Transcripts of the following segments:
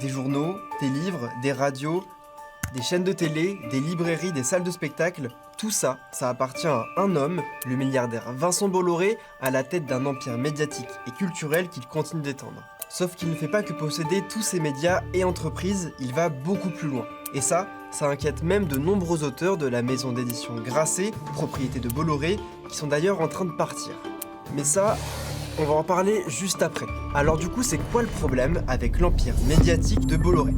Des journaux, des livres, des radios, des chaînes de télé, des librairies, des salles de spectacle, tout ça, ça appartient à un homme, le milliardaire Vincent Bolloré, à la tête d'un empire médiatique et culturel qu'il continue d'étendre. Sauf qu'il ne fait pas que posséder tous ces médias et entreprises, il va beaucoup plus loin. Et ça inquiète même de nombreux auteurs de la maison d'édition Grasset, propriété de Bolloré, qui sont d'ailleurs en train de partir. Mais ça, on va en parler juste après. Alors du coup, c'est quoi le problème avec l'empire médiatique de Bolloré ?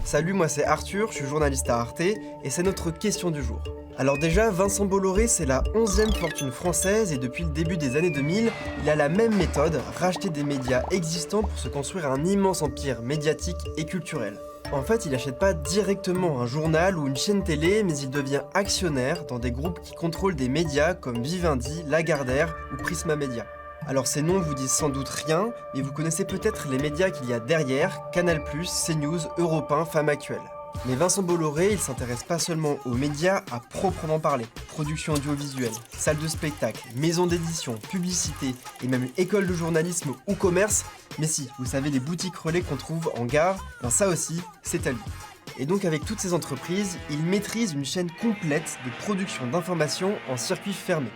Salut, moi c'est Arthur, je suis journaliste à Arte, et c'est notre question du jour. Alors déjà, Vincent Bolloré, c'est la 11e fortune française, et depuis le début des années 2000, il a la même méthode, racheter des médias existants pour se construire un immense empire médiatique et culturel. En fait, il n'achète pas directement un journal ou une chaîne télé, mais il devient actionnaire dans des groupes qui contrôlent des médias comme Vivendi, Lagardère ou Prisma Media. Alors ces noms vous disent sans doute rien, mais vous connaissez peut-être les médias qu'il y a derrière, Canal+, CNews, Europe 1, Femme Actuelle. Mais Vincent Bolloré, il s'intéresse pas seulement aux médias à proprement parler. Production audiovisuelle, salle de spectacle, maison d'édition, publicité et même école de journalisme ou commerce. Mais si, vous savez les boutiques relais qu'on trouve en gare, ben ça aussi, c'est à lui. Et donc avec toutes ces entreprises, il maîtrise une chaîne complète de production d'informations en circuit fermé.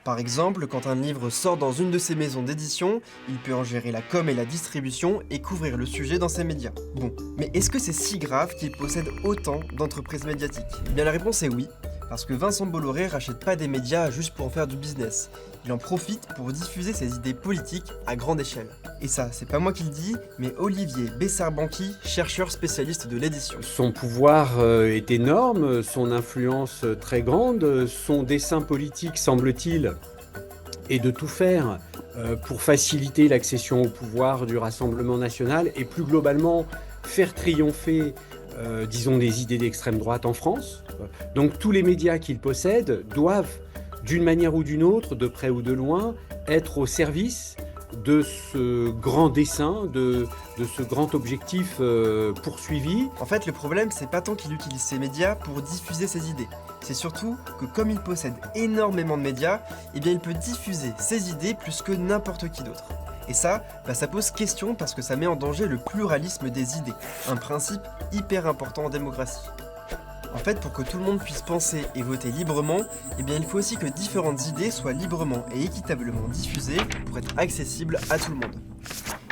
Par exemple, quand un livre sort dans une de ses maisons d'édition, il peut en gérer la com et la distribution et couvrir le sujet dans ses médias. Bon, mais est-ce que c'est si grave qu'il possède autant d'entreprises médiatiques ? Eh bien la réponse est oui, parce que Vincent Bolloré rachète pas des médias juste pour en faire du business. Il en profite pour diffuser ses idées politiques à grande échelle. Et ça, c'est pas moi qui le dis, mais Olivier Bessard-Banqui, chercheur spécialiste de l'édition. Son pouvoir est énorme, son influence très grande, son dessein politique, semble-t-il, est de tout faire pour faciliter l'accession au pouvoir du Rassemblement national et plus globalement faire triompher, disons, des idées d'extrême droite en France. Donc tous les médias qu'il possède doivent, d'une manière ou d'une autre, de près ou de loin, être au service de ce grand dessein, de ce grand objectif poursuivi. En fait, le problème, c'est pas tant qu'il utilise ses médias pour diffuser ses idées. C'est surtout que comme il possède énormément de médias, eh bien il peut diffuser ses idées plus que n'importe qui d'autre. Et ça, ça pose question parce que ça met en danger le pluralisme des idées, un principe hyper important en démocratie. En fait, pour que tout le monde puisse penser et voter librement, eh bien il faut aussi que différentes idées soient librement et équitablement diffusées pour être accessibles à tout le monde.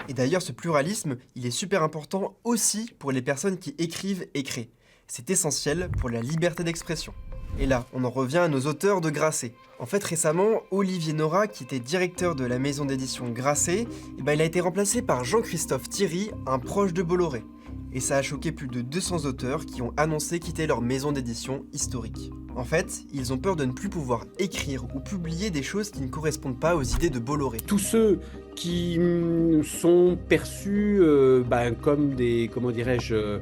Et d'ailleurs, ce pluralisme, il est super important aussi pour les personnes qui écrivent et créent. C'est essentiel pour la liberté d'expression. Et là, on en revient à nos auteurs de Grasset. En fait, récemment, Olivier Nora, qui était directeur de la maison d'édition Grasset, il a été remplacé par Jean-Christophe Thierry, un proche de Bolloré. Et ça a choqué plus de 200 auteurs qui ont annoncé quitter leur maison d'édition historique. En fait, ils ont peur de ne plus pouvoir écrire ou publier des choses qui ne correspondent pas aux idées de Bolloré. Tous ceux qui sont perçus comme des, comment dirais-je,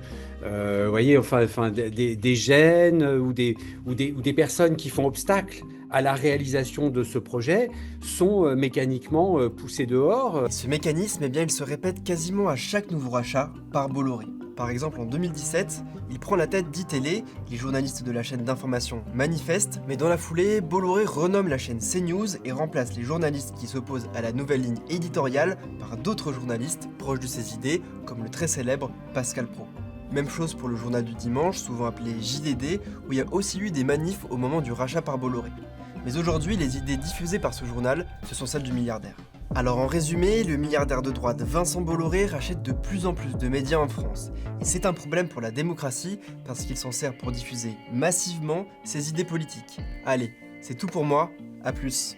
des gènes ou des personnes qui font obstacle à la réalisation de ce projet sont mécaniquement poussés dehors. Et ce mécanisme, il se répète quasiment à chaque nouveau rachat par Bolloré. Par exemple, en 2017, il prend la tête d'ITélé, les journalistes de la chaîne d'information manifestent, mais dans la foulée, Bolloré renomme la chaîne CNews et remplace les journalistes qui s'opposent à la nouvelle ligne éditoriale par d'autres journalistes proches de ses idées, comme le très célèbre Pascal Praud. Même chose pour le journal du dimanche, souvent appelé JDD, où il y a aussi eu des manifs au moment du rachat par Bolloré. Mais aujourd'hui, les idées diffusées par ce journal, ce sont celles du milliardaire. Alors en résumé, le milliardaire de droite Vincent Bolloré rachète de plus en plus de médias en France. Et c'est un problème pour la démocratie parce qu'il s'en sert pour diffuser massivement ses idées politiques. Allez, c'est tout pour moi, à plus.